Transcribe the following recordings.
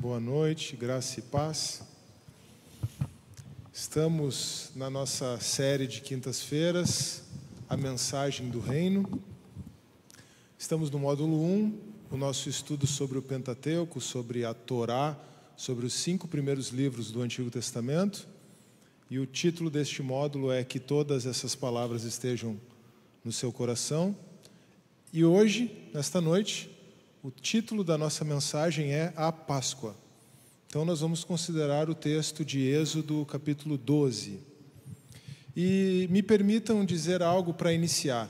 Boa noite, graça e paz. Estamos na nossa série de quintas-feiras, a mensagem do reino. Estamos no módulo 1, o nosso estudo sobre o Pentateuco, sobre a Torá, sobre os 5 primeiros livros do Antigo Testamento. E o título deste módulo é Que Todas Essas Palavras Estejam no Seu Coração. E hoje, nesta noite, o título da nossa mensagem é A Páscoa. Então nós vamos considerar o texto de Êxodo, capítulo 12. E me permitam dizer algo para iniciar.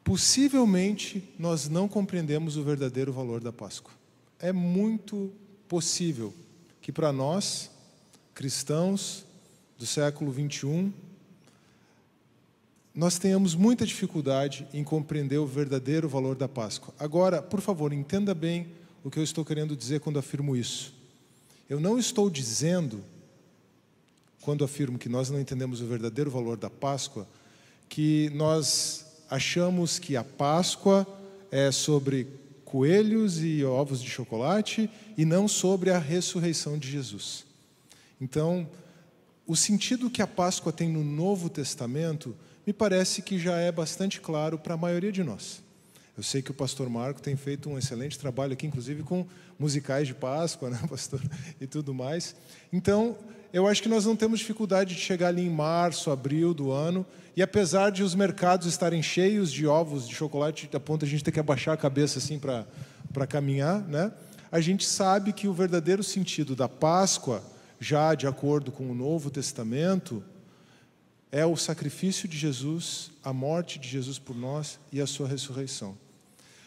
Possivelmente nós não compreendemos o verdadeiro valor da Páscoa. É muito possível que para nós, cristãos do século 21, nós tenhamos muita dificuldade em compreender o verdadeiro valor da Páscoa. Agora, por favor, entenda bem o que eu estou querendo dizer quando afirmo isso. Eu não estou dizendo, quando afirmo que nós não entendemos o verdadeiro valor da Páscoa, que nós achamos que a Páscoa é sobre coelhos e ovos de chocolate e não sobre a ressurreição de Jesus. Então, o sentido que a Páscoa tem no Novo Testamento me parece que já é bastante claro para a maioria de nós. Eu sei que o pastor Marco tem feito um excelente trabalho aqui, inclusive com musicais de Páscoa, né, pastor, e tudo mais. Então, eu acho que nós não temos dificuldade de chegar ali em março, abril do ano, e apesar de os mercados estarem cheios de ovos de chocolate, a ponto de a gente ter que abaixar a cabeça assim para caminhar, né, a gente sabe que o verdadeiro sentido da Páscoa, já de acordo com o Novo Testamento, é o sacrifício de Jesus, a morte de Jesus por nós e a sua ressurreição.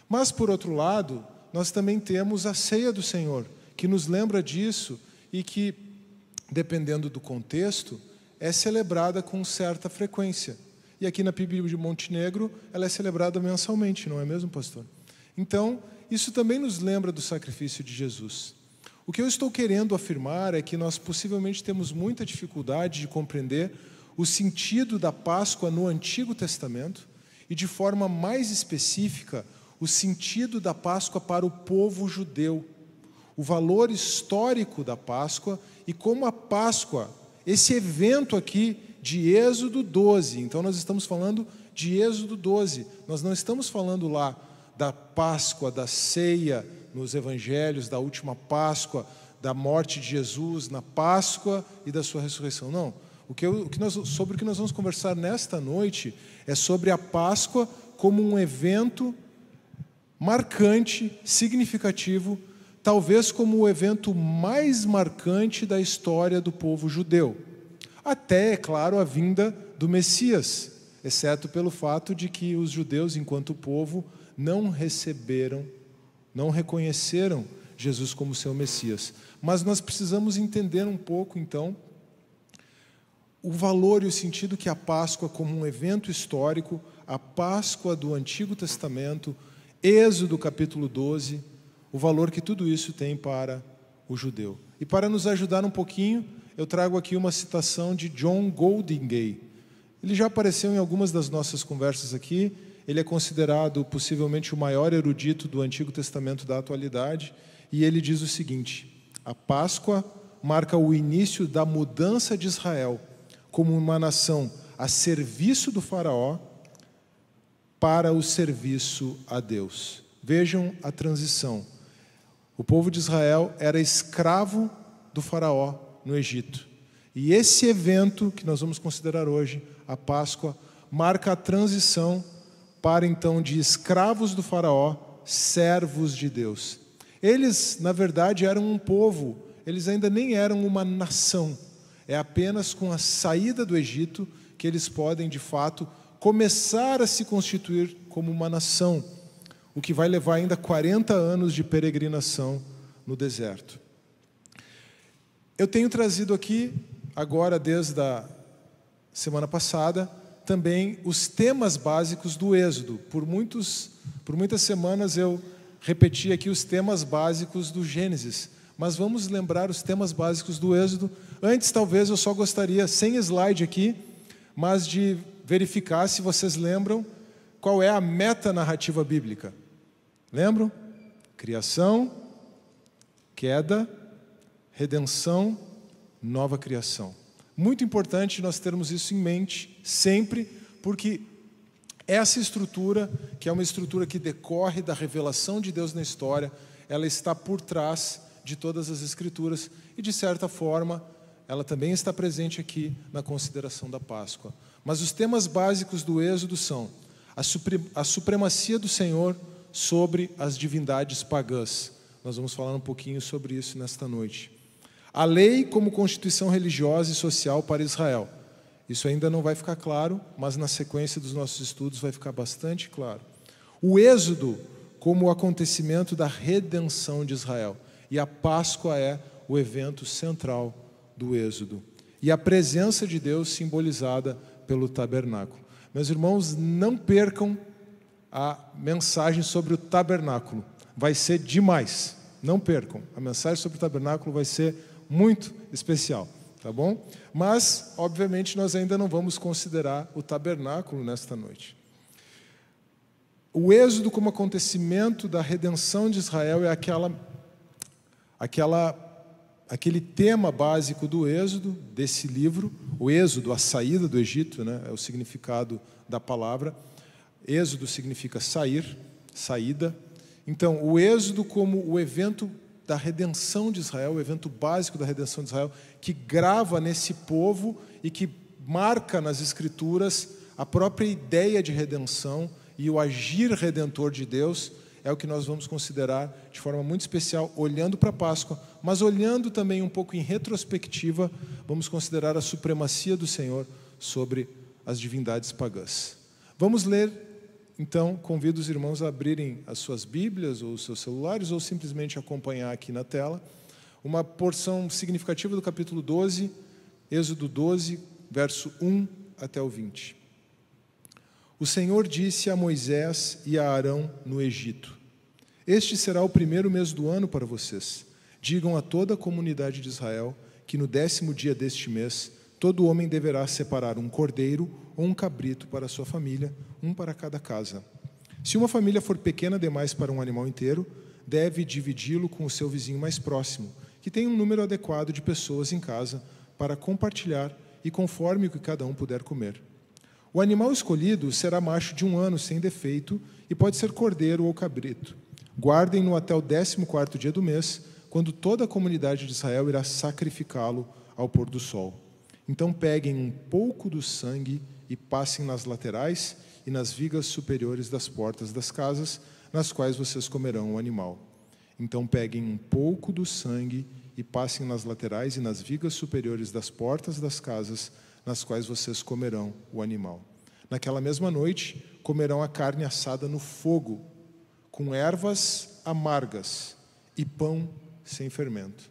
Mas, por outro lado, nós também temos a ceia do Senhor, que nos lembra disso e que, dependendo do contexto, é celebrada com certa frequência. E aqui na PIB de Montenegro, ela é celebrada mensalmente, não é mesmo, pastor? Então, isso também nos lembra do sacrifício de Jesus. O que eu estou querendo afirmar é que nós possivelmente temos muita dificuldade de compreender o sentido da Páscoa no Antigo Testamento e, de forma mais específica, o sentido da Páscoa para o povo judeu, o valor histórico da Páscoa e como a Páscoa, esse evento aqui de Êxodo 12, então nós estamos falando de Êxodo 12, nós não estamos falando lá da Páscoa, da ceia nos Evangelhos, da última Páscoa, da morte de Jesus na Páscoa e da sua ressurreição, não. Sobre o que nós vamos conversar nesta noite é sobre a Páscoa como um evento marcante, significativo, talvez como o evento mais marcante da história do povo judeu. Até, é claro, a vinda do Messias, exceto pelo fato de que os judeus, enquanto povo, não reconheceram Jesus como seu Messias. Mas nós precisamos entender um pouco, então, o valor e o sentido que a Páscoa como um evento histórico, a Páscoa do Antigo Testamento, Êxodo capítulo 12, o valor que tudo isso tem para o judeu. E para nos ajudar um pouquinho, eu trago aqui uma citação de John Goldingay. Ele já apareceu em algumas das nossas conversas aqui, ele é considerado possivelmente o maior erudito do Antigo Testamento da atualidade, e ele diz o seguinte: a Páscoa marca o início da mudança de Israel como uma nação a serviço do faraó para o serviço a Deus. Vejam a transição. O povo de Israel era escravo do faraó no Egito. E esse evento que nós vamos considerar hoje, a Páscoa, marca a transição para então de escravos do faraó, servos de Deus. Eles, na verdade, eram um povo, eles ainda nem eram uma nação. É apenas com a saída do Egito que eles podem, de fato, começar a se constituir como uma nação, o que vai levar ainda 40 anos de peregrinação no deserto. Eu tenho trazido aqui, agora desde a semana passada, também os temas básicos do Êxodo. Por muitas semanas eu repeti aqui os temas básicos do Gênesis, mas vamos lembrar os temas básicos do Êxodo. Antes, talvez, eu só gostaria, sem slide aqui, mas de verificar se vocês lembram qual é a metanarrativa bíblica. Lembram? Criação, Queda, redenção, nova criação. Muito importante nós termos isso em mente sempre, porque essa estrutura, que é uma estrutura que decorre da revelação de Deus na história, ela está por trás de todas as Escrituras e, de certa forma, ela também está presente aqui na consideração da Páscoa. Mas os temas básicos do Êxodo são a supremacia do Senhor sobre as divindades pagãs. Nós vamos falar um pouquinho sobre isso nesta noite. A lei como constituição religiosa e social para Israel. Isso ainda não vai ficar claro, mas na sequência dos nossos estudos vai ficar bastante claro. O Êxodo como o acontecimento da redenção de Israel. E a Páscoa é o evento central do Êxodo. E a presença de Deus simbolizada pelo tabernáculo. Meus irmãos, não percam a mensagem sobre o tabernáculo. Vai ser demais. Não percam. A mensagem sobre o tabernáculo vai ser muito especial. Tá bom? Mas, obviamente, nós ainda não vamos considerar o tabernáculo nesta noite. O Êxodo como acontecimento da redenção de Israel é aquele tema básico do Êxodo, desse livro. O Êxodo, a saída do Egito, né, é o significado da palavra. Êxodo significa sair, saída. Então, o Êxodo como o evento da redenção de Israel, o evento básico da redenção de Israel, que grava nesse povo e que marca nas Escrituras a própria ideia de redenção e o agir redentor de Deus, é o que nós vamos considerar de forma muito especial, olhando para a Páscoa, mas olhando também um pouco em retrospectiva, vamos considerar a supremacia do Senhor sobre as divindades pagãs. Vamos ler. Então, convido os irmãos a abrirem as suas Bíblias ou os seus celulares ou simplesmente acompanhar aqui na tela uma porção significativa do capítulo 12, Êxodo 12, verso 1 até o 20. O Senhor disse a Moisés e a Arão no Egito: Este será o primeiro mês do ano para vocês. Digam a toda a comunidade de Israel que no 10º dia deste mês todo homem deverá separar um cordeiro ou um cabrito para a sua família, um para cada casa. Se uma família for pequena demais para um animal inteiro, deve dividi-lo com o seu vizinho mais próximo, que tem um número adequado de pessoas em casa para compartilhar e conforme o que cada um puder comer. O animal escolhido será macho de 1 ano sem defeito e pode ser cordeiro ou cabrito. Guardem-no até o 14º dia do mês, quando toda a comunidade de Israel irá sacrificá-lo ao pôr do sol. Então peguem um pouco do sangue e passem nas laterais e nas vigas superiores das portas das casas, nas quais vocês comerão o animal. Então peguem um pouco do sangue e passem nas laterais e nas vigas superiores das portas das casas, nas quais vocês comerão o animal. Naquela mesma noite, comerão a carne assada no fogo, com ervas amargas e pão sem fermento.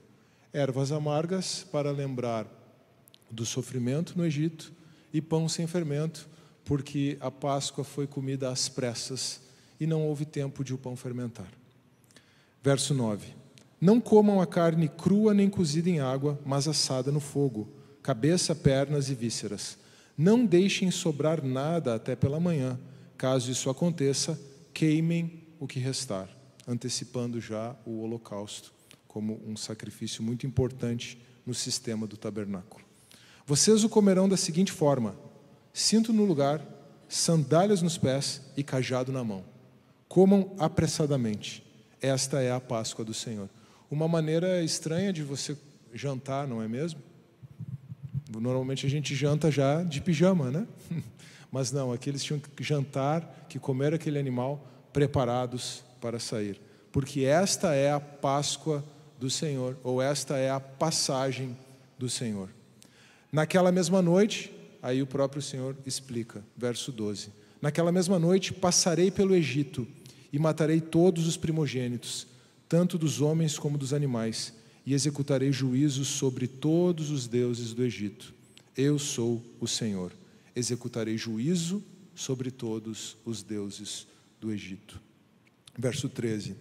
Ervas amargas para lembrar do sofrimento no Egito e pão sem fermento, porque a Páscoa foi comida às pressas e não houve tempo de o pão fermentar. Verso 9. Não comam a carne crua nem cozida em água, mas assada no fogo, cabeça, pernas e vísceras. Não deixem sobrar nada até pela manhã. Caso isso aconteça, queimem o que restar, antecipando já o holocausto, como um sacrifício muito importante no sistema do tabernáculo. Vocês o comerão da seguinte forma: cinto no lugar, sandálias nos pés e cajado na mão. Comam apressadamente. Esta é a Páscoa do Senhor. Uma maneira estranha de você jantar, não é mesmo? Normalmente a gente janta já de pijama, né? Mas não, aqui eles tinham que jantar, que comer aquele animal preparados para sair. Porque esta é a Páscoa do Senhor, ou esta é a passagem do Senhor. Naquela mesma noite, aí o próprio Senhor explica, verso 12. Naquela mesma noite passarei pelo Egito e matarei todos os primogênitos, tanto dos homens como dos animais, e executarei juízo sobre todos os deuses do Egito. Eu sou o Senhor. Executarei juízo sobre todos os deuses do Egito. Verso 13.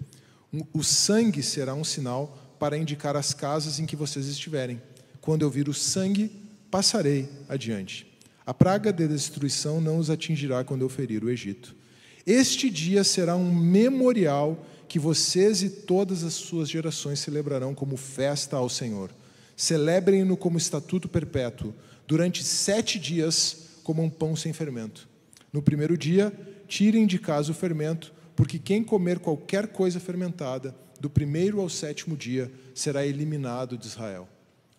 O sangue será um sinal para indicar as casas em que vocês estiverem. Quando eu vir o sangue, passarei adiante. A praga de destruição não os atingirá quando eu ferir o Egito. Este dia será um memorial que vocês e todas as suas gerações celebrarão como festa ao Senhor. Celebrem-no como estatuto perpétuo. Durante 7 dias comam pão sem fermento. No primeiro dia, tirem de casa o fermento, porque quem comer qualquer coisa fermentada, do primeiro ao 7º dia, será eliminado de Israel.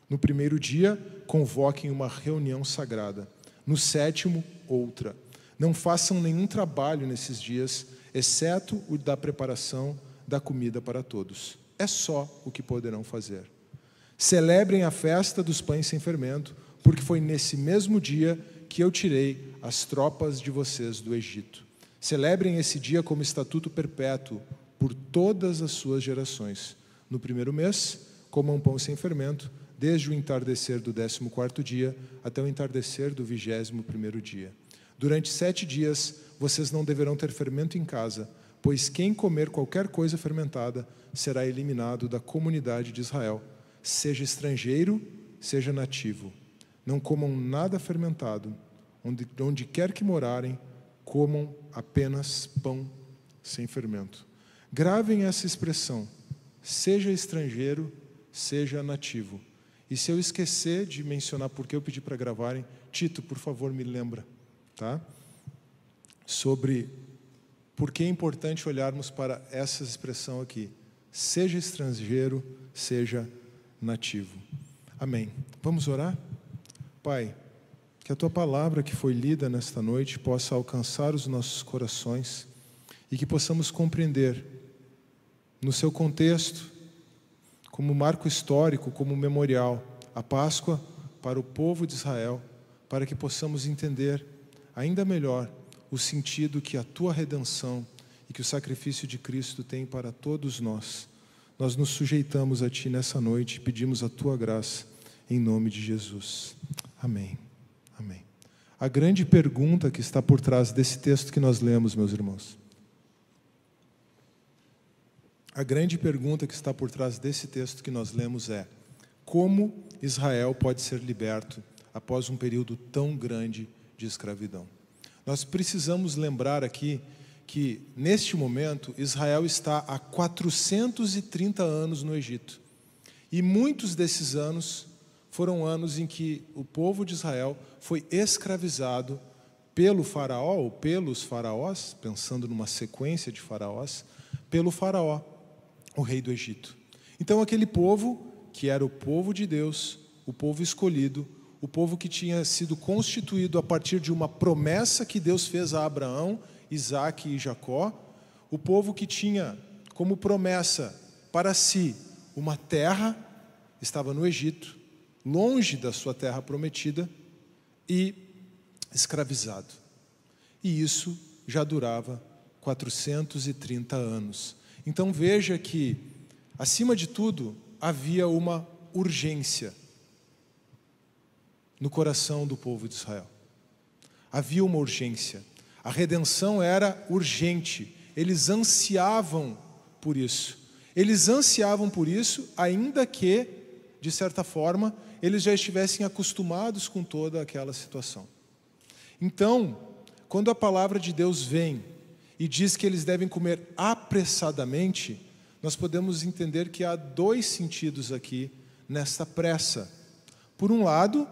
No primeiro dia, convoquem uma reunião sagrada. No 7º, outra. Não façam nenhum trabalho nesses dias, exceto o da preparação da comida para todos. É só o que poderão fazer. Celebrem a festa dos pães sem fermento, porque foi nesse mesmo dia que eu tirei as tropas de vocês do Egito. Celebrem esse dia como estatuto perpétuo por todas as suas gerações. No primeiro mês, comam pão sem fermento, desde o entardecer do 14º dia até o entardecer do 21º dia. Durante 7 dias, vocês não deverão ter fermento em casa, pois quem comer qualquer coisa fermentada será eliminado da comunidade de Israel, seja estrangeiro, seja nativo. Não comam nada fermentado. Onde quer que morarem, comam apenas pão sem fermento. Gravem essa expressão, seja estrangeiro, seja nativo. E se eu esquecer de mencionar porque eu pedi para gravarem, Tito, por favor, me lembra, tá? Sobre por que é importante olharmos para essa expressão aqui. Seja estrangeiro, seja nativo. Amém. Vamos orar? Pai, que a Tua palavra que foi lida nesta noite possa alcançar os nossos corações e que possamos compreender no seu contexto, como marco histórico, como memorial, a Páscoa para o povo de Israel, para que possamos entender ainda melhor o sentido que a Tua redenção e que o sacrifício de Cristo tem para todos nós. Nós nos sujeitamos a Ti nessa noite e pedimos a Tua graça, em nome de Jesus. Amém. Amém. A grande pergunta que está por trás desse texto que nós lemos, meus irmãos, a grande pergunta que está por trás desse texto que nós lemos é: como Israel pode ser liberto após um período tão grande de escravidão? Nós precisamos lembrar aqui que, neste momento, Israel está há 430 anos no Egito. E muitos desses anos foram anos em que o povo de Israel foi escravizado pelo faraó, ou pelos faraós, pensando numa sequência de faraós, pelo faraó, o rei do Egito. Então aquele povo, que era o povo de Deus, o povo escolhido, o povo que tinha sido constituído a partir de uma promessa que Deus fez a Abraão, Isaque e Jacó, o povo que tinha como promessa para si uma terra, estava no Egito, longe da sua terra prometida e escravizado. E isso já durava 430 anos. Então veja que, acima de tudo, havia uma urgência no coração do povo de Israel. Havia uma urgência. A redenção era urgente. Eles ansiavam por isso. Eles ansiavam por isso, ainda que, de certa forma, eles já estivessem acostumados com toda aquela situação. Então, quando a palavra de Deus vem e diz que eles devem comer apressadamente, nós podemos entender que há 2 sentidos aqui nesta pressa. Por um lado,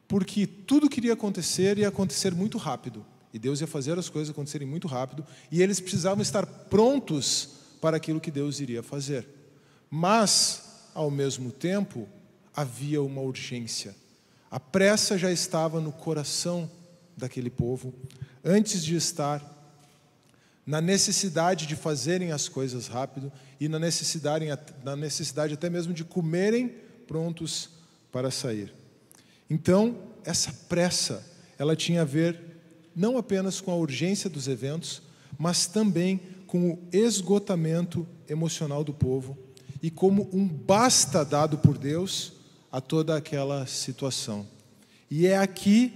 porque tudo que ia acontecer muito rápido. E Deus ia fazer as coisas acontecerem muito rápido, e eles precisavam estar prontos para aquilo que Deus iria fazer. Mas, ao mesmo tempo, havia uma urgência. A pressa já estava no coração daquele povo, antes de estar na necessidade de fazerem as coisas rápido e na necessidade até mesmo de comerem prontos para sair. Então, essa pressa, ela tinha a ver não apenas com a urgência dos eventos, mas também com o esgotamento emocional do povo e como um basta dado por Deus a toda aquela situação. E é aqui,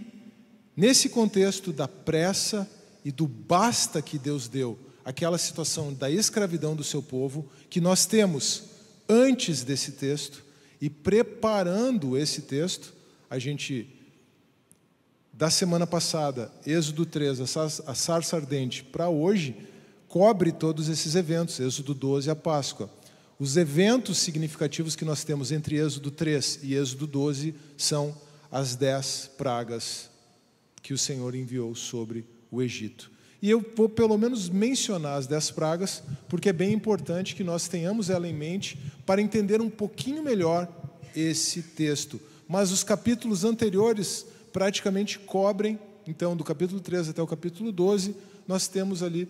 nesse contexto da pressa e do basta que Deus deu, aquela situação da escravidão do seu povo, que nós temos antes desse texto, e preparando esse texto, a gente, da semana passada, Êxodo 3, a sarça ardente, para hoje, cobre todos esses eventos, Êxodo 12 e a Páscoa. Os eventos significativos que nós temos entre Êxodo 3 e Êxodo 12 são as 10 pragas que o Senhor enviou sobre o Egito. E eu vou pelo menos mencionar as 10 pragas, porque é bem importante que nós tenhamos ela em mente para entender um pouquinho melhor esse texto. Mas os capítulos anteriores praticamente cobrem, então do capítulo 3 até o capítulo 12, nós temos ali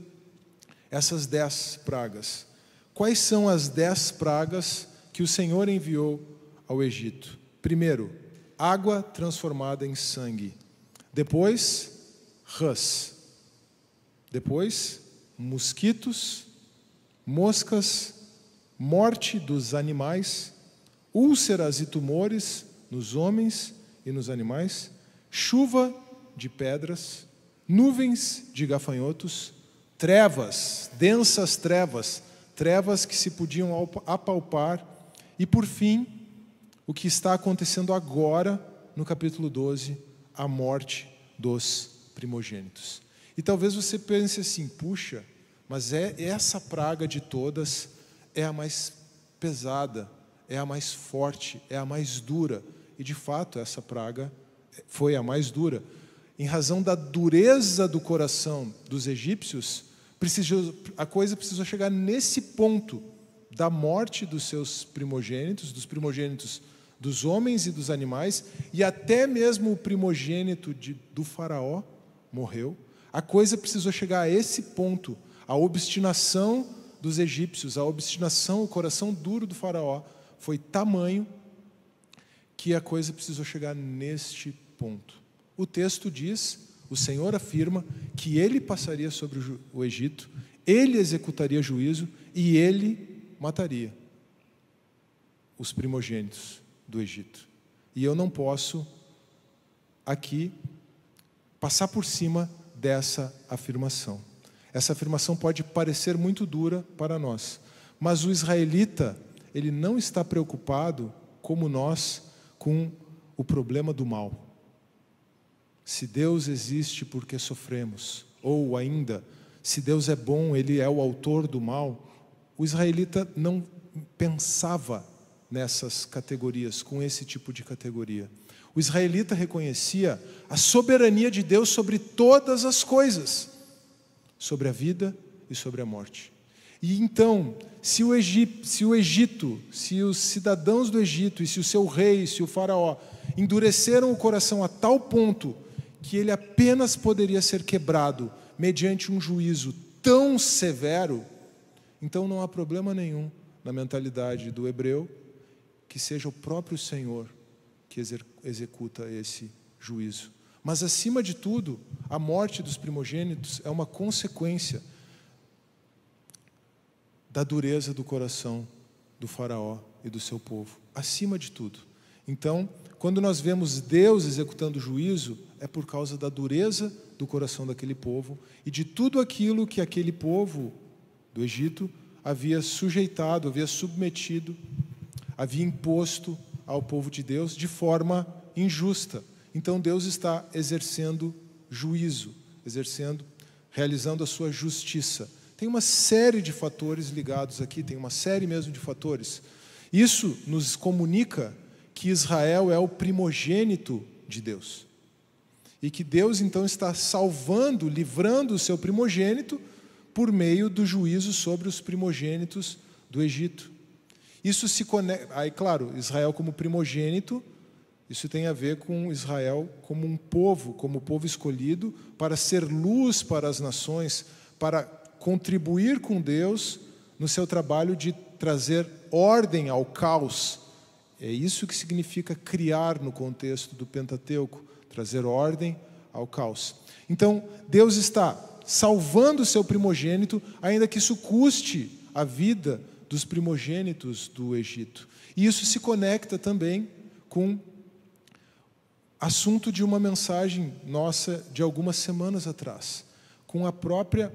essas 10 pragas. Quais são as 10 pragas que o Senhor enviou ao Egito? Primeiro, água transformada em sangue. Depois, rãs. Depois, mosquitos, moscas, morte dos animais, úlceras e tumores nos homens e nos animais, chuva de pedras, nuvens de gafanhotos, trevas, densas trevas, trevas que se podiam apalpar, e por fim, o que está acontecendo agora no capítulo 12, a morte dos primogênitos. E talvez você pense assim, puxa, mas essa praga de todas é a mais pesada, é a mais forte, é a mais dura. E de fato essa praga foi a mais dura. Em razão da dureza do coração dos egípcios, a coisa precisou chegar nesse ponto da morte dos seus primogênitos, dos primogênitos dos homens e dos animais, e até mesmo o primogênito do faraó morreu. A coisa precisou chegar a esse ponto. A obstinação dos egípcios, a obstinação, o coração duro do faraó foi tamanho que a coisa precisou chegar neste ponto. O texto diz, o Senhor afirma que ele passaria sobre o Egito, ele executaria juízo e ele mataria os primogênitos do Egito. E eu não posso aqui passar por cima dessa afirmação. Essa afirmação pode parecer muito dura para nós, mas o israelita, ele não está preocupado, como nós, com o problema do mal. Se Deus existe, por que sofremos? Ou ainda, se Deus é bom, Ele é o autor do mal. O israelita não pensava nessas categorias, com esse tipo de categoria. O israelita reconhecia a soberania de Deus sobre todas as coisas, sobre a vida e sobre a morte. E então, se os cidadãos do Egito, e se o seu rei, se o faraó, endureceram o coração a tal ponto que ele apenas poderia ser quebrado mediante um juízo tão severo, então não há problema nenhum na mentalidade do hebreu que seja o próprio Senhor que executa esse juízo. Mas, acima de tudo, a morte dos primogênitos é uma consequência da dureza do coração do faraó e do seu povo, acima de tudo. Então, quando nós vemos Deus executando juízo, é por causa da dureza do coração daquele povo e de tudo aquilo que aquele povo do Egito havia sujeitado, havia submetido, havia imposto ao povo de Deus de forma injusta. Então Deus está exercendo juízo, realizando a sua justiça. Tem uma série de fatores ligados aqui, tem uma série mesmo de fatores. Isso nos comunica que Israel é o primogênito de Deus. E que Deus então está salvando, livrando o seu primogênito por meio do juízo sobre os primogênitos do Egito. Isso se conecta, aí claro, Israel como primogênito, isso tem a ver com Israel como um povo, como povo escolhido para ser luz para as nações, para contribuir com Deus no seu trabalho de trazer ordem ao caos. É isso que significa criar no contexto do Pentateuco, trazer ordem ao caos. Então, Deus está salvando o seu primogênito, ainda que isso custe a vida dos primogênitos do Egito. E isso se conecta também com assunto de uma mensagem nossa de algumas semanas atrás, com a própria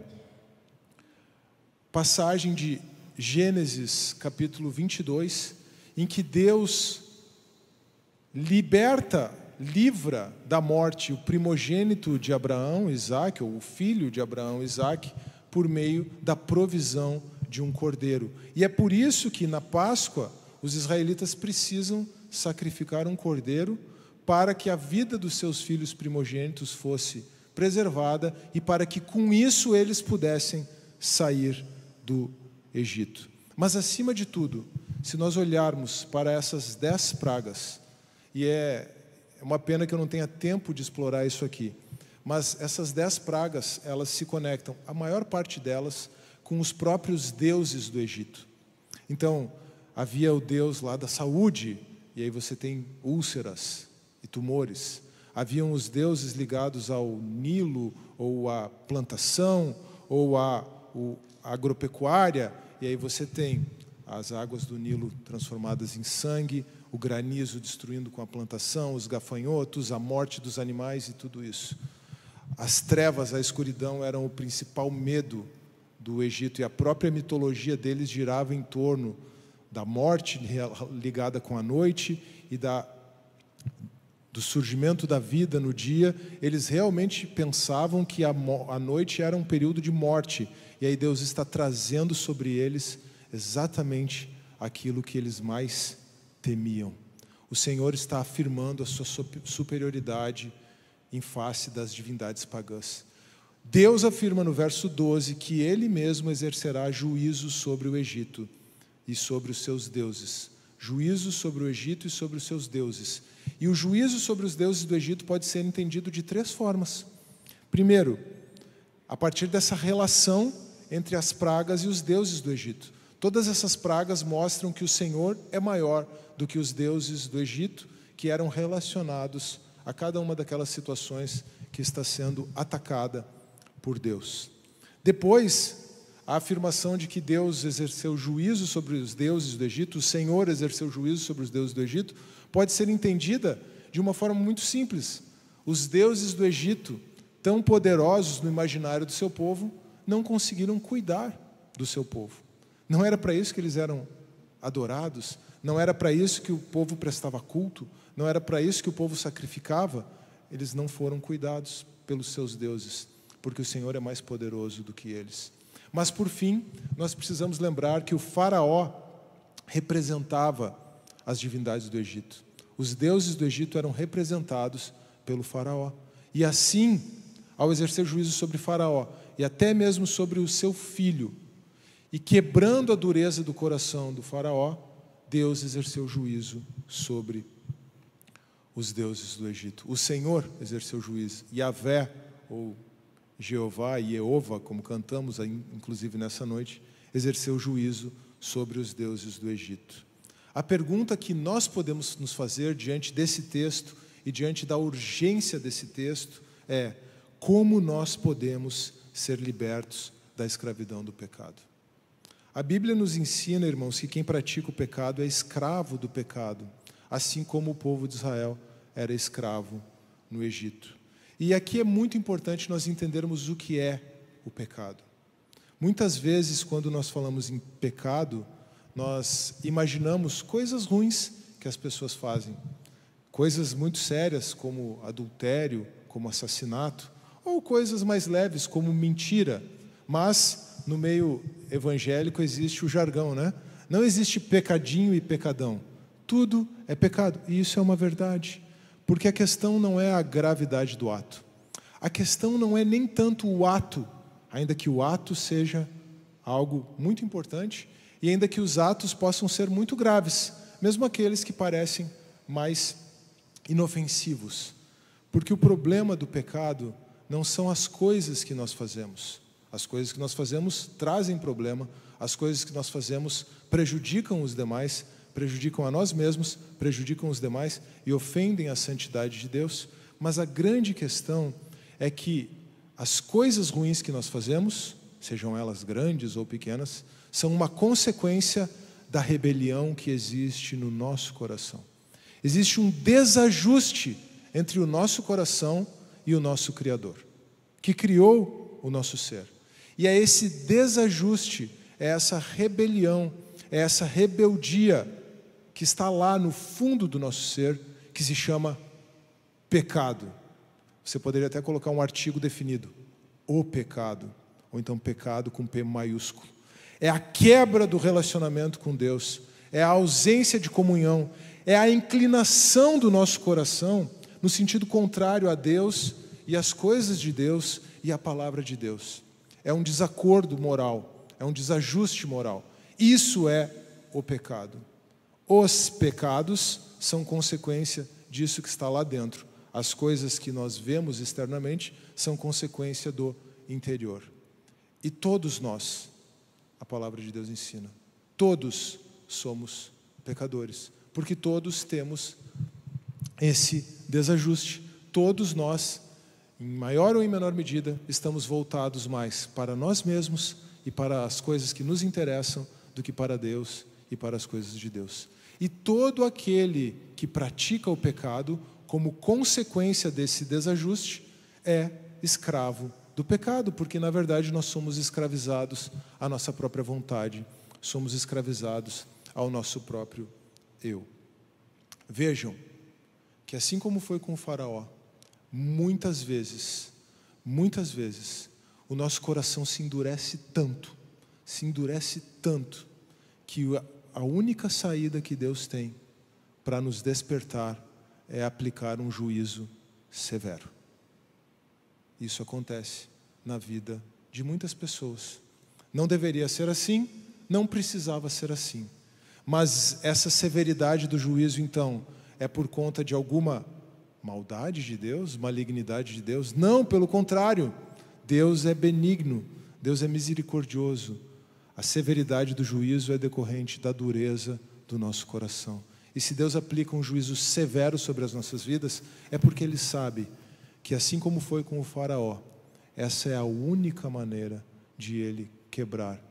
passagem de Gênesis, capítulo 22, em que Deus livra da morte o primogênito de Abraão, Isaque, ou o filho de Abraão, Isaque, por meio da provisão de um cordeiro. E é por isso que na Páscoa os israelitas precisam sacrificar um cordeiro para que a vida dos seus filhos primogênitos fosse preservada e para que com isso eles pudessem sair do Egito. Mas acima de tudo, se nós olharmos para essas 10 pragas, e é uma pena que eu não tenha tempo de explorar isso aqui, mas essas 10 pragas, elas se conectam, a maior parte delas, com os próprios deuses do Egito. Então, havia o deus lá da saúde, e aí você tem úlceras e tumores. Haviam os deuses ligados ao Nilo, ou à plantação, ou à agropecuária, e aí você tem as águas do Nilo transformadas em sangue, o granizo destruindo com a plantação, os gafanhotos, a morte dos animais e tudo isso. As trevas, a escuridão eram o principal medo do Egito, e a própria mitologia deles girava em torno da morte ligada com a noite e do surgimento da vida no dia. Eles realmente pensavam que a noite era um período de morte, e aí Deus está trazendo sobre eles exatamente aquilo que eles mais temiam. O Senhor está afirmando a sua superioridade em face das divindades pagãs. Deus afirma no verso 12 que Ele mesmo exercerá juízo sobre o Egito e sobre os seus deuses. Juízo sobre o Egito e sobre os seus deuses. E o juízo sobre os deuses do Egito pode ser entendido de 3 formas. Primeiro, a partir dessa relação entre as pragas e os deuses do Egito. Todas essas pragas mostram que o Senhor é maior do que os deuses do Egito, que eram relacionados a cada uma daquelas situações que está sendo atacada por Deus. Depois, a afirmação de que Deus exerceu juízo sobre os deuses do Egito, o Senhor exerceu juízo sobre os deuses do Egito, pode ser entendida de uma forma muito simples. Os deuses do Egito, tão poderosos no imaginário do seu povo, não conseguiram cuidar do seu povo. Não era para isso que eles eram adorados, não era para isso que o povo prestava culto, não era para isso que o povo sacrificava. Eles não foram cuidados pelos seus deuses, porque o Senhor é mais poderoso do que eles. Mas, por fim, nós precisamos lembrar que o faraó representava as divindades do Egito. Os deuses do Egito eram representados pelo faraó. E assim, ao exercer juízo sobre faraó, e até mesmo sobre o seu filho, e quebrando a dureza do coração do faraó, Deus exerceu juízo sobre os deuses do Egito. O Senhor exerceu juízo. Yahvé, ou Jeová, Jeová, como cantamos inclusive nessa noite, exerceu juízo sobre os deuses do Egito. A pergunta que nós podemos nos fazer diante desse texto e diante da urgência desse texto é: como nós podemos ser libertos da escravidão do pecado? A Bíblia nos ensina, irmãos, que quem pratica o pecado é escravo do pecado, assim como o povo de Israel era escravo no Egito. E aqui é muito importante nós entendermos o que é o pecado. Muitas vezes, quando nós falamos em pecado, nós imaginamos coisas ruins que as pessoas fazem. Coisas muito sérias, como adultério, como assassinato, ou coisas mais leves, como mentira. Mas, no meio evangélico, existe o jargão, né? Não existe pecadinho e pecadão. Tudo é pecado. E isso é uma verdade. Porque a questão não é a gravidade do ato. A questão não é nem tanto o ato, ainda que o ato seja algo muito importante, e ainda que os atos possam ser muito graves, mesmo aqueles que parecem mais inofensivos. Porque o problema do pecado não são as coisas que nós fazemos. As coisas que nós fazemos trazem problema, as coisas que nós fazemos prejudicam os demais, prejudicam a nós mesmos, prejudicam os demais e ofendem a santidade de Deus. Mas a grande questão é que as coisas ruins que nós fazemos, sejam elas grandes ou pequenas, são uma consequência da rebelião que existe no nosso coração. Existe um desajuste entre o nosso coração e o nosso Criador, que criou o nosso ser. E é esse desajuste, é essa rebelião, é essa rebeldia que está lá no fundo do nosso ser, que se chama pecado. Você poderia até colocar um artigo definido: o pecado. ou então pecado com P maiúsculo. É a quebra do relacionamento com Deus, é a ausência de comunhão, é a inclinação do nosso coração no sentido contrário a Deus e às coisas de Deus e à palavra de Deus. É um desacordo moral, é um desajuste moral. Isso é o pecado. Os pecados são consequência disso que está lá dentro. As coisas que nós vemos externamente são consequência do interior. E todos nós, a palavra de Deus ensina, todos somos pecadores, porque todos temos esse desajuste. Todos nós, em maior ou em menor medida, estamos voltados mais para nós mesmos e para as coisas que nos interessam do que para Deus e para as coisas de Deus. E todo aquele que pratica o pecado, como consequência desse desajuste, é escravo do pecado, porque na verdade nós somos escravizados à nossa própria vontade, somos escravizados ao nosso próprio eu. Vejam que assim como foi com o faraó, muitas vezes, o nosso coração se endurece tanto, que a única saída que Deus tem para nos despertar é aplicar um juízo severo. Isso acontece na vida de muitas pessoas. Não deveria ser assim, não precisava ser assim. Mas essa severidade do juízo, então, é por conta de alguma maldade de Deus, malignidade de Deus? Não, pelo contrário. Deus é benigno, Deus é misericordioso. A severidade do juízo é decorrente da dureza do nosso coração. E se Deus aplica um juízo severo sobre as nossas vidas, é porque Ele sabe que, assim como foi com o faraó, essa é a única maneira de Ele quebrar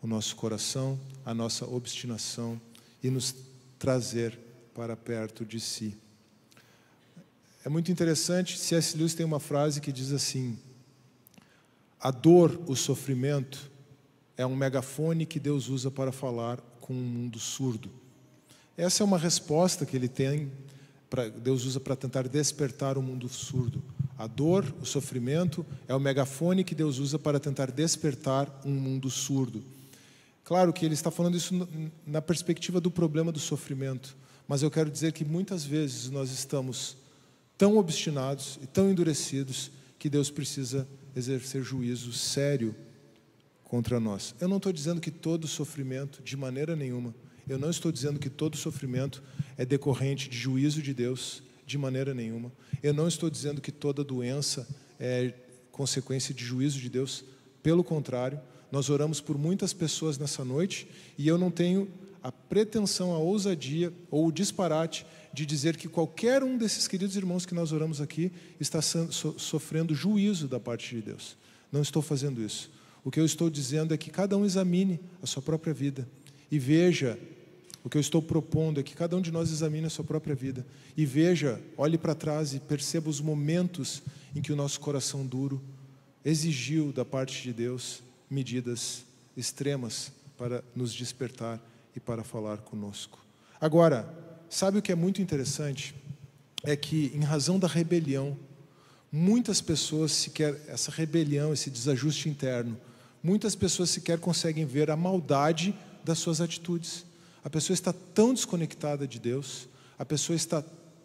o nosso coração, a nossa obstinação e nos trazer para perto de si. É muito interessante, C.S. Lewis tem uma frase que diz assim: a dor, o sofrimento, é um megafone que Deus usa para falar com um mundo surdo. Essa é uma resposta que Ele tem, Deus usa para tentar despertar o mundo surdo. A dor, o sofrimento, é o megafone que Deus usa para tentar despertar um mundo surdo. Claro que Ele está falando isso na perspectiva do problema do sofrimento, mas eu quero dizer que muitas vezes nós estamos tão obstinados e tão endurecidos que Deus precisa exercer juízo sério contra nós. Eu não estou dizendo que todo sofrimento, de maneira nenhuma, eu não estou dizendo que todo sofrimento é decorrente de juízo de Deus, de maneira nenhuma. Eu não estou dizendo que toda doença é consequência de juízo de Deus. Pelo contrário, nós oramos por muitas pessoas nessa noite e eu não tenho a pretensão, a ousadia ou o disparate de dizer que qualquer um desses queridos irmãos que nós oramos aqui está sofrendo juízo da parte de Deus. Não estou fazendo isso. O que eu estou dizendo é que cada um examine a sua própria vida e veja. O que eu estou propondo é que cada um de nós examine a sua própria vida e veja, olhe para trás e perceba os momentos em que o nosso coração duro exigiu da parte de Deus medidas extremas para nos despertar e para falar conosco. Agora, sabe o que é muito interessante? É que, em razão da rebelião, muitas pessoas sequer, essa rebelião, esse desajuste interno, muitas pessoas sequer conseguem ver a maldade das suas atitudes. A pessoa está tão desconectada de Deus, a pessoa está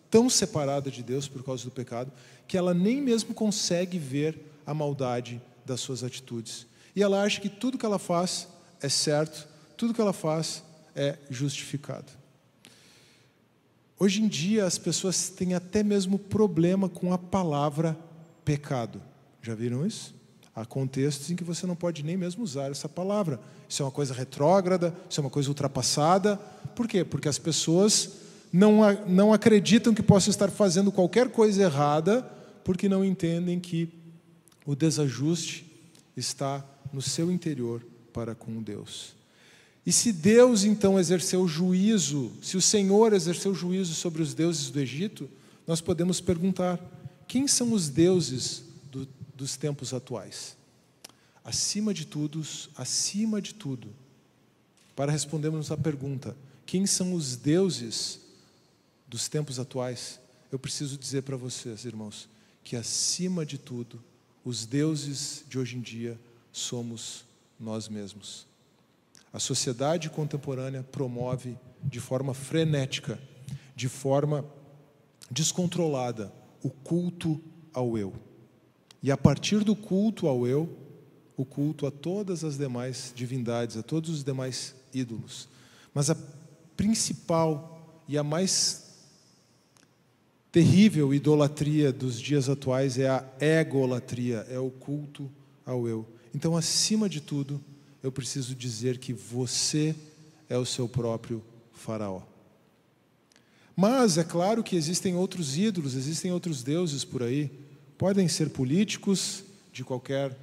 tão separada de Deus por causa do pecado, que ela nem mesmo consegue ver a maldade das suas atitudes. E ela acha que tudo que ela faz é certo, tudo que ela faz é justificado. Hoje em dia as pessoas têm até mesmo problema com a palavra pecado. Já viram isso? Há contextos em que você não pode nem mesmo usar essa palavra. Isso é uma coisa retrógrada, isso é uma coisa ultrapassada. Por quê? Porque as pessoas não acreditam que possam estar fazendo qualquer coisa errada, porque não entendem que o desajuste está no seu interior para com Deus. E se Deus então exerceu juízo, se o Senhor exerceu juízo sobre os deuses do Egito, nós podemos perguntar: quem são os deuses dos tempos atuais? Acima de tudo, para respondermos à pergunta, quem são os deuses dos tempos atuais? Eu preciso dizer para vocês, irmãos, que acima de tudo, os deuses de hoje em dia somos nós mesmos. A sociedade contemporânea promove de forma frenética, de forma descontrolada, o culto ao eu. E a partir do culto ao eu, o culto a todas as demais divindades, a todos os demais ídolos. Mas a principal e a mais terrível idolatria dos dias atuais é a egolatria, é o culto ao eu. Então, acima de tudo, eu preciso dizer que você é o seu próprio faraó. Mas é claro que existem outros ídolos, existem outros deuses por aí. Podem ser políticos de qualquer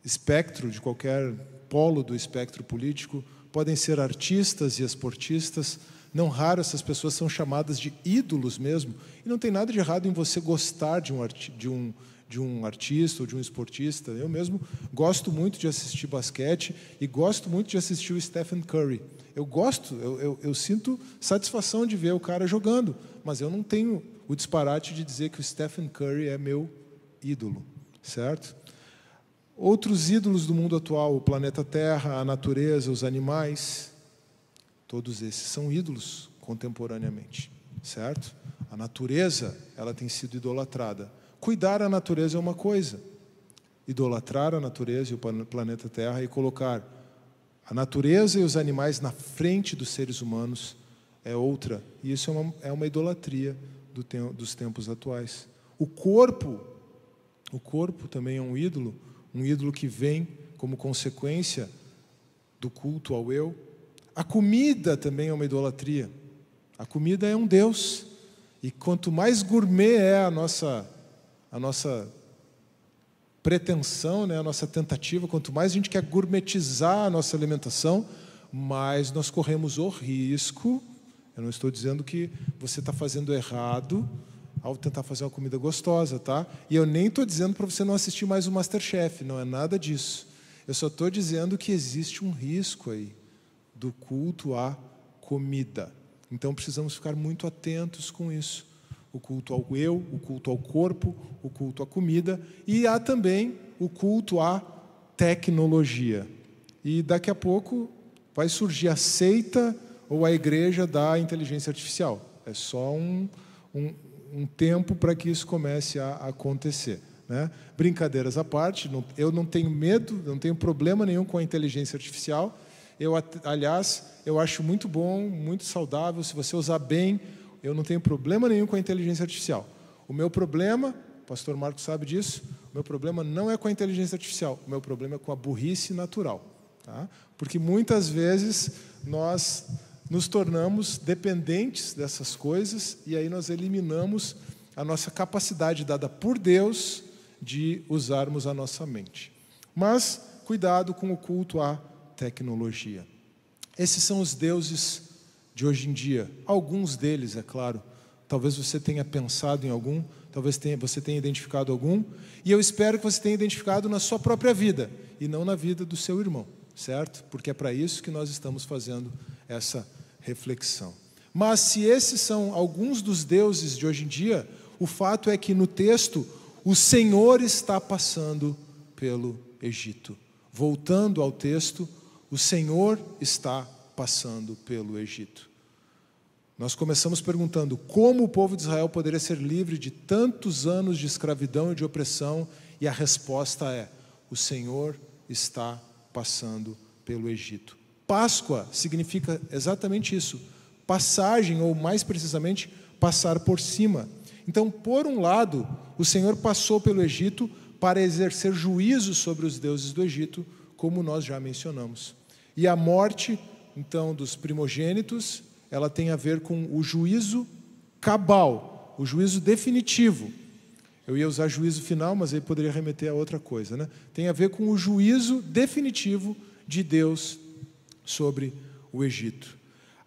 espectro, de qualquer polo do espectro político, podem ser artistas e esportistas. Não raro essas pessoas são chamadas de ídolos mesmo. E não tem nada de errado em você gostar de um artista ou de um esportista. Eu mesmo gosto muito de assistir basquete e gosto muito de assistir o Stephen Curry. Eu sinto satisfação de ver o cara jogando, mas eu não tenho o disparate de dizer que o Stephen Curry é meu ídolo, certo? Outros ídolos do mundo atual, o planeta Terra, a natureza, os animais, todos esses são ídolos contemporaneamente, certo? A natureza, ela tem sido idolatrada. Cuidar a natureza é uma coisa. Idolatrar a natureza e o planeta Terra e colocar a natureza e os animais na frente dos seres humanos é outra. E isso é uma idolatria dos tempos atuais. O corpo também é um ídolo que vem como consequência do culto ao eu. A comida também é uma idolatria. A comida é um Deus. E quanto mais gourmet é a nossa pretensão, né, a nossa tentativa, quanto mais a gente quer gourmetizar a nossa alimentação, mais nós corremos o risco. Eu não estou dizendo que você está fazendo errado ao tentar fazer uma comida gostosa, tá? E eu nem estou dizendo para você não assistir mais o MasterChef, não é nada disso. Eu só estou dizendo que existe um risco aí do culto à comida. Então precisamos ficar muito atentos com isso. O culto ao eu, o culto ao corpo, o culto à comida, e há também o culto à tecnologia. E daqui a pouco vai surgir a seita ou a igreja da inteligência artificial. É só um tempo para que isso comece a acontecer, né? Brincadeiras à parte, eu não tenho medo, não tenho problema nenhum com a inteligência artificial. Aliás, eu acho muito bom, muito saudável, se você usar bem. Eu não tenho problema nenhum com a inteligência artificial. O meu problema, o pastor Marcos sabe disso, o meu problema não é com a inteligência artificial, o meu problema é com a burrice natural. Tá? Porque muitas vezes nós nos tornamos dependentes dessas coisas e aí nós eliminamos a nossa capacidade dada por Deus de usarmos a nossa mente. Mas cuidado com o culto à tecnologia. Esses são os deuses de hoje em dia. Alguns deles, é claro. Talvez você tenha pensado em algum, talvez você tenha identificado algum, e eu espero que você tenha identificado na sua própria vida, e não na vida do seu irmão, certo? Porque é para isso que nós estamos fazendo essa reflexão. Mas se esses são alguns dos deuses de hoje em dia, o fato é que no texto, o Senhor está passando pelo Egito. Voltando ao texto, o Senhor está passando pelo Egito. Nós começamos perguntando como o povo de Israel poderia ser livre de tantos anos de escravidão e de opressão, e a resposta é: o Senhor está passando pelo Egito. Páscoa significa exatamente isso, passagem, ou mais precisamente, passar por cima. Então, por um lado, o Senhor passou pelo Egito para exercer juízo sobre os deuses do Egito, como nós já mencionamos. E a morte, então, dos primogênitos, ela tem a ver com o juízo cabal, o juízo definitivo. Eu ia usar juízo final, mas aí poderia remeter a outra coisa, né? Tem a ver com o juízo definitivo de Deus sobre o Egito.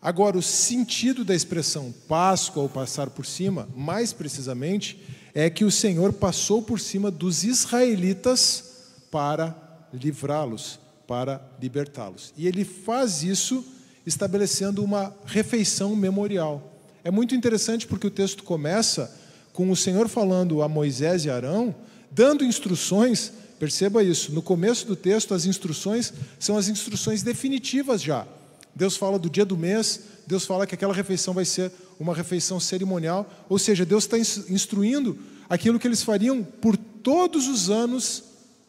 Agora, o sentido da expressão Páscoa ou passar por cima, mais precisamente, é que o Senhor passou por cima dos israelitas para livrá-los, para libertá-los. E ele faz isso estabelecendo uma refeição memorial. É muito interessante porque o texto começa com o Senhor falando a Moisés e Arão, dando instruções perceba isso, no começo do texto as instruções são as instruções definitivas já. Deus fala do dia do mês, Deus fala que aquela refeição vai ser uma refeição cerimonial, ou seja, Deus está instruindo aquilo que eles fariam por todos os anos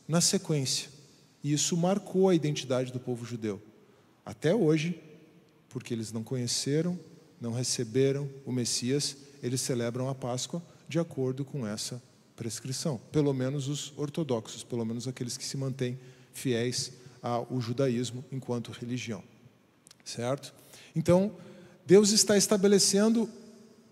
na sequência. E isso marcou a identidade do povo judeu. Até hoje, porque eles não conheceram, não receberam o Messias, eles celebram a Páscoa de acordo com essa prescrição. Pelo menos os ortodoxos, pelo menos aqueles que se mantêm fiéis ao judaísmo enquanto religião. Certo? Então, Deus está estabelecendo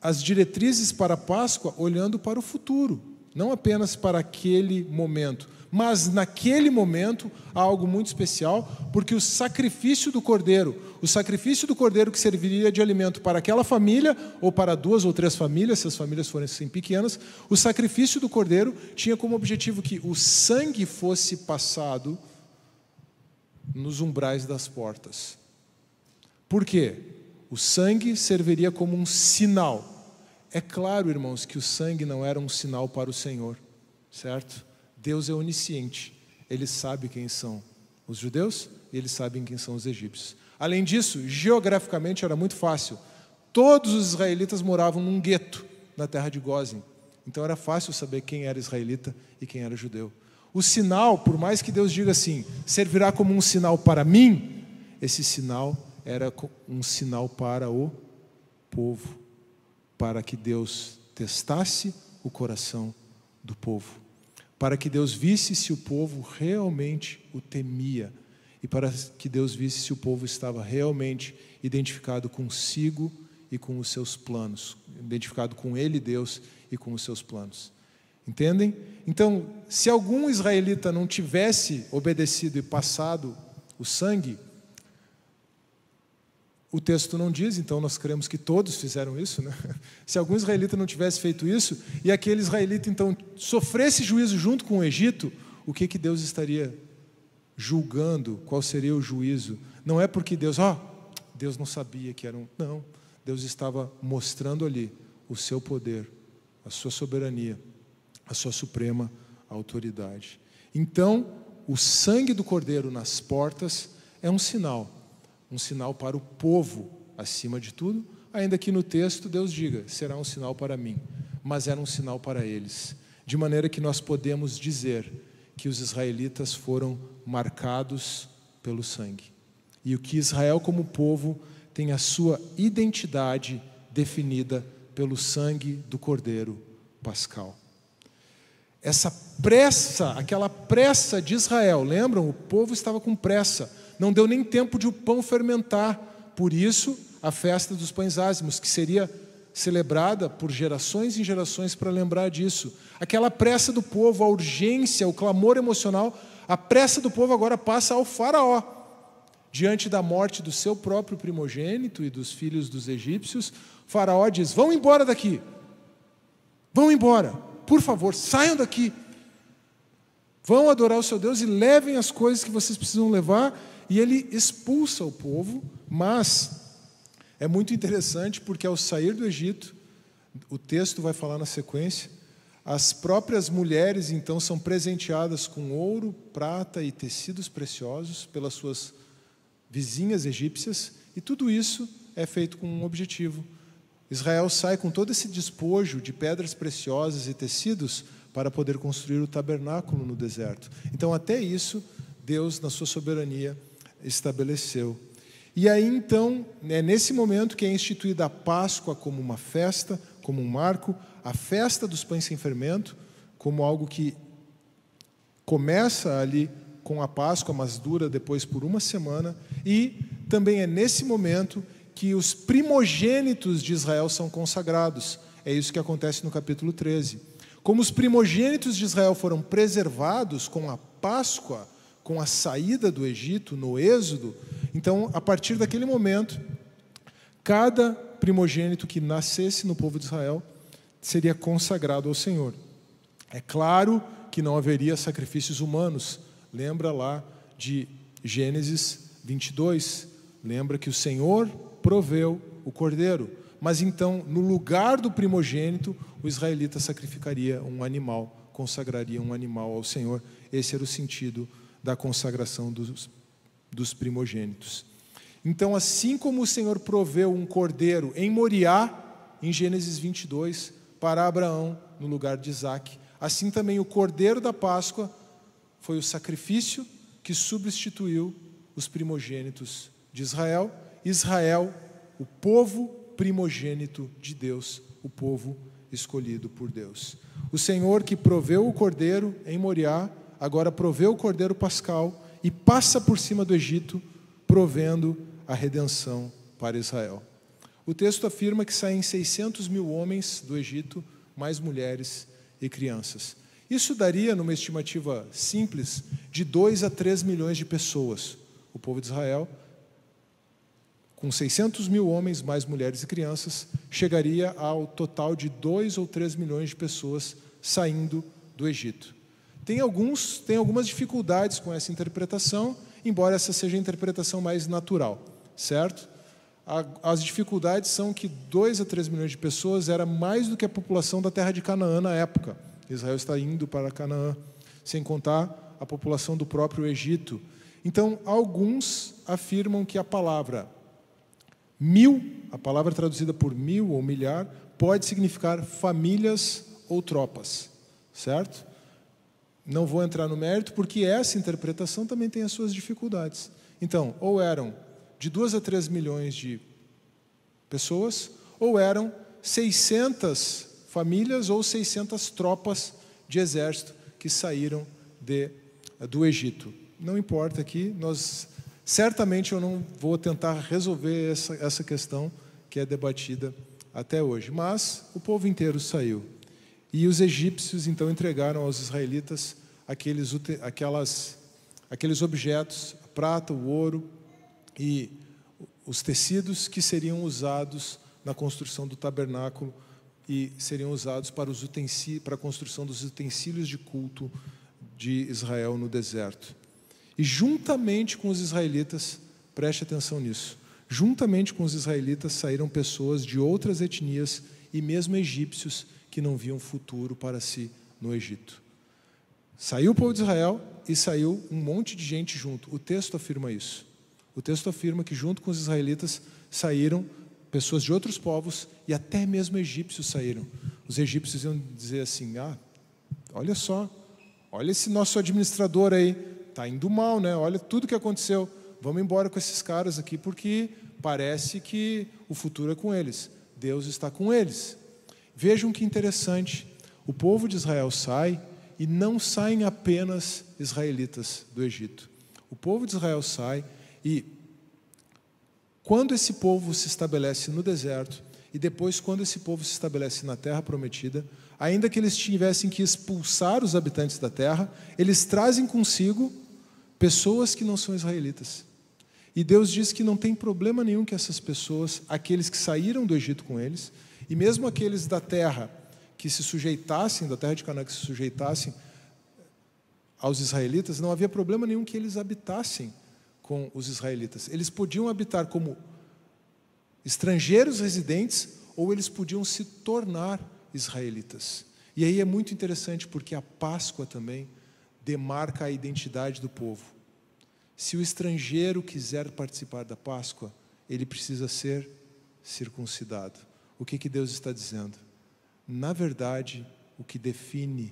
as diretrizes para a Páscoa olhando para o futuro, não apenas para aquele momento, mas naquele momento há algo muito especial, porque o sacrifício do cordeiro que serviria de alimento para aquela família, ou para 2 ou 3 famílias, se as famílias forem assim pequenas, o sacrifício do cordeiro tinha como objetivo que o sangue fosse passado nos umbrais das portas. Por quê? O sangue serviria como um sinal. É claro, irmãos, que o sangue não era um sinal para o Senhor, certo? Deus é onisciente, Ele sabe quem são os judeus e Ele sabe quem são os egípcios. Além disso, geograficamente era muito fácil. Todos os israelitas moravam num gueto na terra de Gósen. Então era fácil saber quem era israelita e quem era judeu. O sinal, por mais que Deus diga assim, servirá como um sinal para mim, esse sinal era um sinal para o povo, para que Deus testasse o coração do povo, para que Deus visse se o povo realmente o temia e para que Deus visse se o povo estava realmente identificado consigo e com os seus planos, identificado com Ele, Deus, e com os seus planos. Entendem? Então, se algum israelita não tivesse obedecido e passado o sangue, o texto não diz, então nós cremos que todos fizeram isso, né? Se algum israelita não tivesse feito isso, e aquele israelita então sofresse juízo junto com o Egito, o que Deus estaria julgando? Qual seria o juízo? Não é porque Deus não sabia que era um... Não, Deus estava mostrando ali o seu poder, a sua soberania, a sua suprema autoridade. Então, o sangue do cordeiro nas portas é um sinal para o povo, acima de tudo, ainda que no texto Deus diga, será um sinal para mim, mas era um sinal para eles, de maneira que nós podemos dizer que os israelitas foram marcados pelo sangue, e o que Israel como povo tem a sua identidade definida pelo sangue do cordeiro pascal. Essa pressa, aquela pressa de Israel, lembram? O povo estava com pressa, não deu nem tempo de o pão fermentar. Por isso, a festa dos pães ázimos, que seria celebrada por gerações e gerações para lembrar disso. Aquela pressa do povo, a urgência, o clamor emocional, a pressa do povo agora passa ao faraó. Diante da morte do seu próprio primogênito e dos filhos dos egípcios, faraó diz, vão embora daqui. Vão embora, por favor, saiam daqui. Vão adorar o seu Deus e levem as coisas que vocês precisam levar. E ele expulsa o povo, mas é muito interessante porque ao sair do Egito, o texto vai falar na sequência, as próprias mulheres então são presenteadas com ouro, prata e tecidos preciosos pelas suas vizinhas egípcias, e tudo isso é feito com um objetivo. Israel sai com todo esse despojo de pedras preciosas e tecidos para poder construir o tabernáculo no deserto. Então até isso, Deus, na sua soberania, estabeleceu. E aí então, é nesse momento que é instituída a Páscoa como uma festa, como um marco, a festa dos pães sem fermento, como algo que começa ali com a Páscoa, mas dura depois por uma semana, e também é nesse momento que os primogênitos de Israel são consagrados. É isso que acontece no capítulo 13. Como os primogênitos de Israel foram preservados com a Páscoa, com a saída do Egito, no Êxodo, então, a partir daquele momento, cada primogênito que nascesse no povo de Israel seria consagrado ao Senhor. É claro que não haveria sacrifícios humanos. Lembra lá de Gênesis 22, lembra que o Senhor proveu o cordeiro, mas então, no lugar do primogênito, o israelita sacrificaria um animal, consagraria um animal ao Senhor. Esse era o sentido da consagração dos primogênitos. Então, assim como o Senhor proveu um cordeiro em Moriá, em Gênesis 22, para Abraão, no lugar de Isaque, assim também o cordeiro da Páscoa foi o sacrifício que substituiu os primogênitos de Israel. Israel, o povo primogênito de Deus, o povo escolhido por Deus. O Senhor que proveu o cordeiro em Moriá, agora proveu o cordeiro pascal e passa por cima do Egito, provendo a redenção para Israel. O texto afirma que saem 600 mil homens do Egito, mais mulheres e crianças. Isso daria, numa estimativa simples, de 2 a 3 milhões de pessoas. O povo de Israel, com 600 mil homens, mais mulheres e crianças, chegaria ao total de 2 ou 3 milhões de pessoas saindo do Egito. Tem algumas dificuldades com essa interpretação, embora essa seja a interpretação mais natural, certo? As dificuldades são que 2 a 3 milhões de pessoas era mais do que a população da terra de Canaã na época. Israel está indo para Canaã, sem contar a população do próprio Egito. Então, alguns afirmam que a palavra 1000, a palavra traduzida por 1000 ou milhar, pode significar famílias ou tropas, certo? Não vou entrar no mérito, porque essa interpretação também tem as suas dificuldades. Então, ou eram de 2 a 3 milhões de pessoas, ou eram 600 famílias ou 600 tropas de exército que saíram do Egito. Não importa aqui, certamente eu não vou tentar resolver essa questão que é debatida até hoje. Mas o povo inteiro saiu. E os egípcios, então, entregaram aos israelitas aqueles objetos, a prata, o ouro e os tecidos que seriam usados na construção do tabernáculo e seriam usados para a construção dos utensílios de culto de Israel no deserto. E juntamente com os israelitas, preste atenção nisso, juntamente com os israelitas saíram pessoas de outras etnias e mesmo egípcios que não viam futuro para si no Egito. Saiu o povo de Israel e saiu um monte de gente junto. O texto afirma isso. O texto afirma que junto com os israelitas saíram pessoas de outros povos e até mesmo egípcios saíram. Os egípcios iam dizer assim: olha só, olha esse nosso administrador aí, está indo mal, né? Olha tudo que aconteceu, vamos embora com esses caras aqui, porque parece que o futuro é com eles, Deus está com eles. Vejam que interessante, o povo de Israel sai, e não saem apenas israelitas do Egito. O povo de Israel sai, e quando esse povo se estabelece no deserto, e depois quando esse povo se estabelece na terra prometida, ainda que eles tivessem que expulsar os habitantes da terra, eles trazem consigo pessoas que não são israelitas. E Deus diz que não tem problema nenhum que essas pessoas, aqueles que saíram do Egito com eles, e mesmo aqueles da terra que se sujeitassem, da terra de Canaã que se sujeitassem aos israelitas, não havia problema nenhum que eles habitassem com os israelitas. Eles podiam habitar como estrangeiros residentes ou eles podiam se tornar israelitas. E aí é muito interessante porque a Páscoa também demarca a identidade do povo. Se o estrangeiro quiser participar da Páscoa, ele precisa ser circuncidado. O que Deus está dizendo? Na verdade, o que define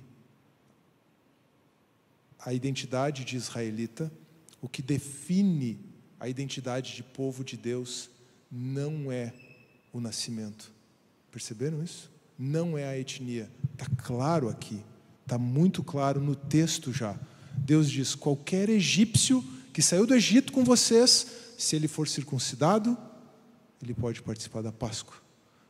a identidade de israelita, o que define a identidade de povo de Deus, não é o nascimento. Perceberam isso? Não é a etnia. Está claro aqui, está muito claro no texto já. Deus diz: qualquer egípcio que saiu do Egito com vocês, se ele for circuncidado, ele pode participar da Páscoa.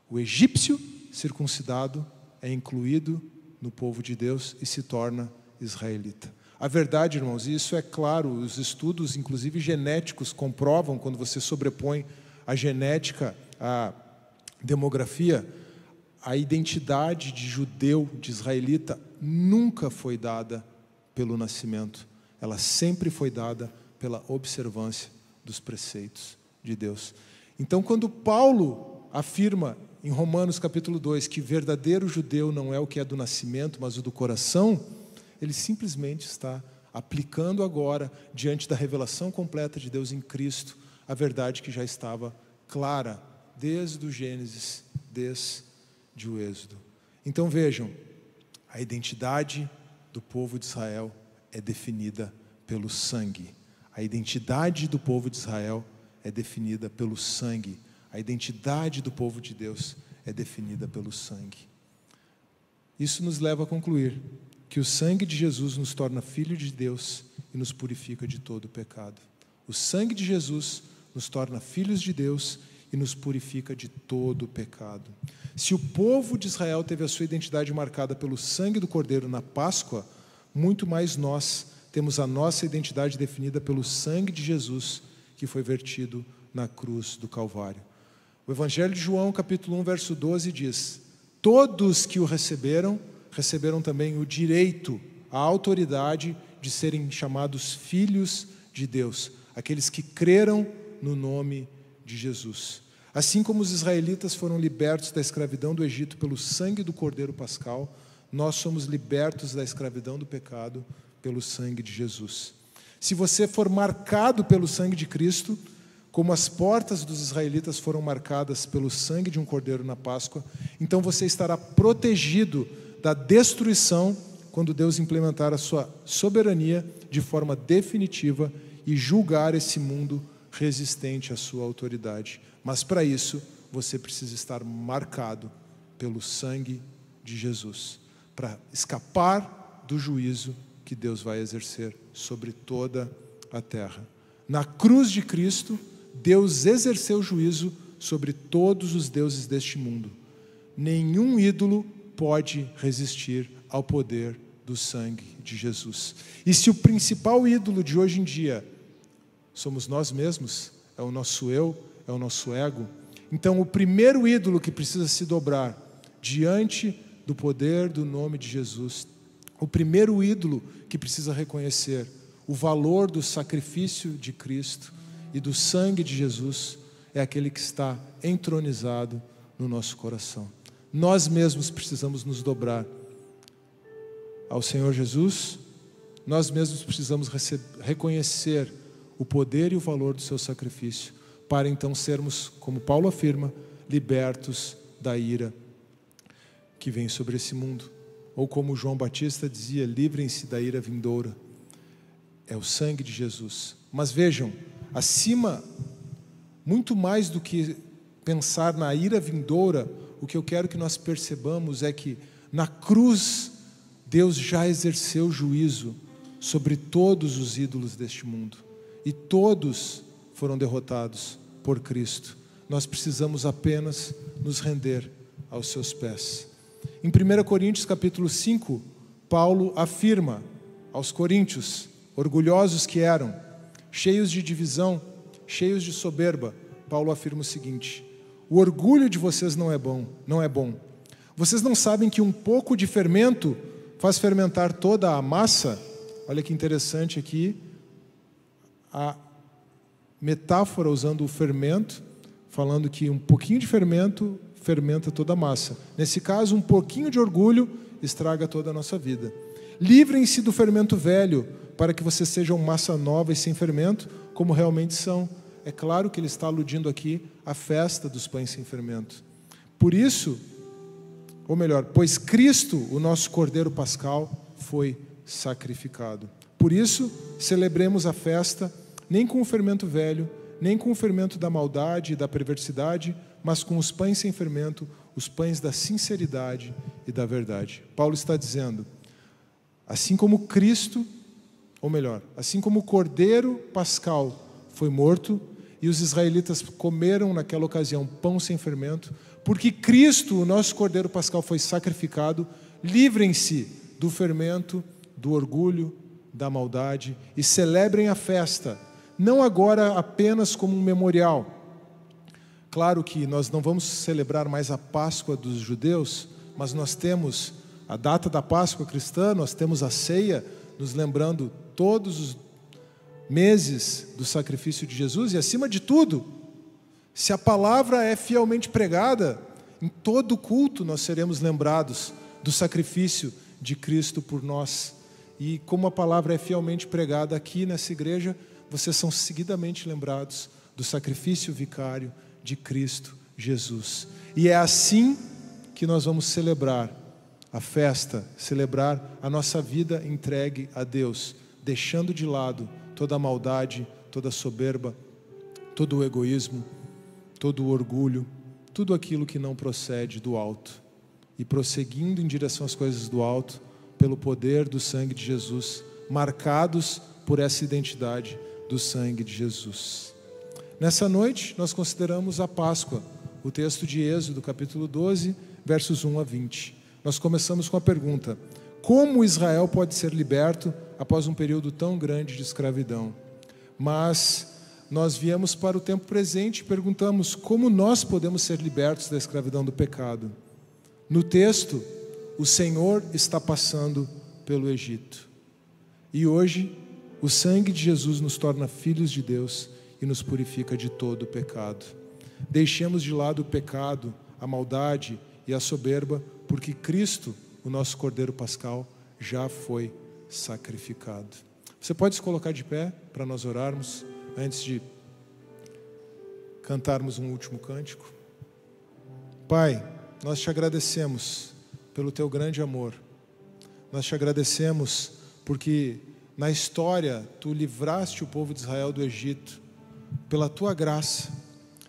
O egípcio circuncidado é incluído no povo de Deus e se torna israelita. A verdade, irmãos, e isso é claro, os estudos, inclusive genéticos, comprovam, quando você sobrepõe a genética à demografia, a identidade de judeu, de israelita, nunca foi dada pelo nascimento. Ela sempre foi dada pela observância dos preceitos de Deus. Então, quando Paulo afirma em Romanos capítulo 2, que verdadeiro judeu não é o que é do nascimento, mas o do coração, ele simplesmente está aplicando agora, diante da revelação completa de Deus em Cristo, a verdade que já estava clara desde o Gênesis, desde o Êxodo. Então vejam, a identidade do povo de Israel é definida pelo sangue. A identidade do povo de Israel é definida pelo sangue. A identidade do povo de Deus é definida pelo sangue. Isso nos leva a concluir que o sangue de Jesus nos torna filho de Deus e nos purifica de todo o pecado. O sangue de Jesus nos torna filhos de Deus e nos purifica de todo o pecado. Se o povo de Israel teve a sua identidade marcada pelo sangue do Cordeiro na Páscoa, muito mais nós temos a nossa identidade definida pelo sangue de Jesus, que foi vertido na cruz do Calvário. O Evangelho de João, capítulo 1, verso 12, diz: todos que o receberam, receberam também o direito, a autoridade de serem chamados filhos de Deus, aqueles que creram no nome de Jesus. Assim como os israelitas foram libertos da escravidão do Egito pelo sangue do Cordeiro Pascal, nós somos libertos da escravidão do pecado pelo sangue de Jesus. Se você for marcado pelo sangue de Cristo, como as portas dos israelitas foram marcadas pelo sangue de um cordeiro na Páscoa, então você estará protegido da destruição quando Deus implementar a sua soberania de forma definitiva e julgar esse mundo resistente à sua autoridade. Mas para isso, você precisa estar marcado pelo sangue de Jesus, para escapar do juízo que Deus vai exercer sobre toda a terra. Na cruz de Cristo, Deus exerceu juízo sobre todos os deuses deste mundo. Nenhum ídolo pode resistir ao poder do sangue de Jesus. E se o principal ídolo de hoje em dia somos nós mesmos, é o nosso eu, é o nosso ego, então o primeiro ídolo que precisa se dobrar diante do poder do nome de Jesus, o primeiro ídolo que precisa reconhecer o valor do sacrifício de Cristo e do sangue de Jesus, é aquele que está entronizado no nosso coração. Nós mesmos precisamos nos dobrar ao Senhor Jesus, nós mesmos precisamos reconhecer o poder e o valor do seu sacrifício, para então sermos, como Paulo afirma, libertos da ira que vem sobre esse mundo. Ou como João Batista dizia, livrem-se da ira vindoura. É o sangue de Jesus. Mas vejam, acima, muito mais do que pensar na ira vindoura, o que eu quero que nós percebamos é que na cruz Deus já exerceu juízo sobre todos os ídolos deste mundo. E todos foram derrotados por Cristo. Nós precisamos apenas nos render aos seus pés. Em 1 Coríntios capítulo 5, Paulo afirma aos coríntios, orgulhosos que eram, cheios de divisão, cheios de soberba, Paulo afirma o seguinte: o orgulho de vocês não é bom. Vocês não sabem que um pouco de fermento faz fermentar toda a massa? Olha que interessante aqui a metáfora usando o fermento, falando que um pouquinho de fermento fermenta toda a massa. Nesse caso, um pouquinho de orgulho estraga toda a nossa vida. Livrem-se do fermento velho, para que vocês sejam massa nova e sem fermento, como realmente são. É claro que ele está aludindo aqui à festa dos pães sem fermento. Por isso, ou melhor, pois Cristo, o nosso Cordeiro Pascal, foi sacrificado. Por isso, celebremos a festa, nem com o fermento velho, nem com o fermento da maldade e da perversidade, mas com os pães sem fermento, os pães da sinceridade e da verdade. Paulo está dizendo, assim como Cristo, ou melhor, assim como o Cordeiro Pascal foi morto, e os israelitas comeram naquela ocasião pão sem fermento, porque Cristo, o nosso Cordeiro Pascal, foi sacrificado, livrem-se do fermento, do orgulho, da maldade, e celebrem a festa, não agora apenas como um memorial. Claro que nós não vamos celebrar mais a Páscoa dos judeus, mas nós temos a data da Páscoa cristã, nós temos a ceia, nos lembrando todos os meses do sacrifício de Jesus, e acima de tudo, se a palavra é fielmente pregada, em todo culto nós seremos lembrados do sacrifício de Cristo por nós. e como a palavra é fielmente pregada aqui nessa igreja, vocês são seguidamente lembrados do sacrifício vicário de Cristo Jesus. E é assim que nós vamos celebrar a festa, celebrar a nossa vida entregue a Deus, deixando de lado toda a maldade, toda a soberba, todo o egoísmo, todo o orgulho, tudo aquilo que não procede do alto, e prosseguindo em direção às coisas do alto, pelo poder do sangue de Jesus, marcados por essa identidade do sangue de Jesus. Nessa noite, nós consideramos a Páscoa, o texto de Êxodo, capítulo 12, versos 1 a 20. Nós começamos com a pergunta: como Israel pode ser liberto após um período tão grande de escravidão? Mas nós viemos para o tempo presente e perguntamos como nós podemos ser libertos da escravidão do pecado. No texto, o Senhor está passando pelo Egito. E hoje, o sangue de Jesus nos torna filhos de Deus e nos purifica de todo o pecado. Deixemos de lado o pecado, a maldade e a soberba, porque Cristo, o nosso Cordeiro Pascal, já foi sacrificado. Você pode se colocar de pé para nós orarmos antes de cantarmos um último cântico? Pai, nós te agradecemos pelo teu grande amor. Nós te agradecemos porque na história tu livraste o povo de Israel do Egito pela tua graça,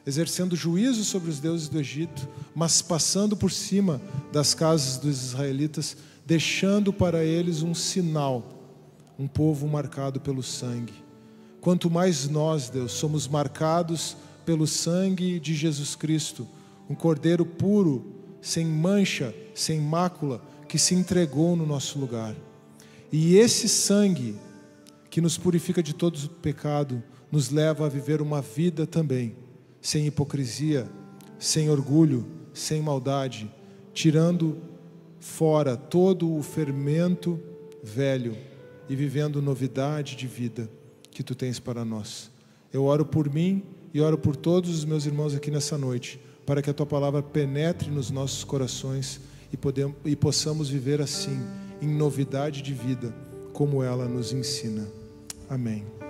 exercendo juízo sobre os deuses do Egito, mas passando por cima das casas dos israelitas, deixando para eles um sinal, um povo marcado pelo sangue. Quanto mais nós, Deus, somos marcados pelo sangue de Jesus Cristo, um cordeiro puro, sem mancha, sem mácula, que se entregou no nosso lugar. E esse sangue que nos purifica de todo o pecado, nos leva a viver uma vida também sem hipocrisia, sem orgulho, sem maldade, tirando fora todo o fermento velho e vivendo novidade de vida que tu tens para nós. Eu oro por mim e oro por todos os meus irmãos aqui nessa noite, para que a tua palavra penetre nos nossos corações e possamos viver assim, em novidade de vida, como ela nos ensina. Amém.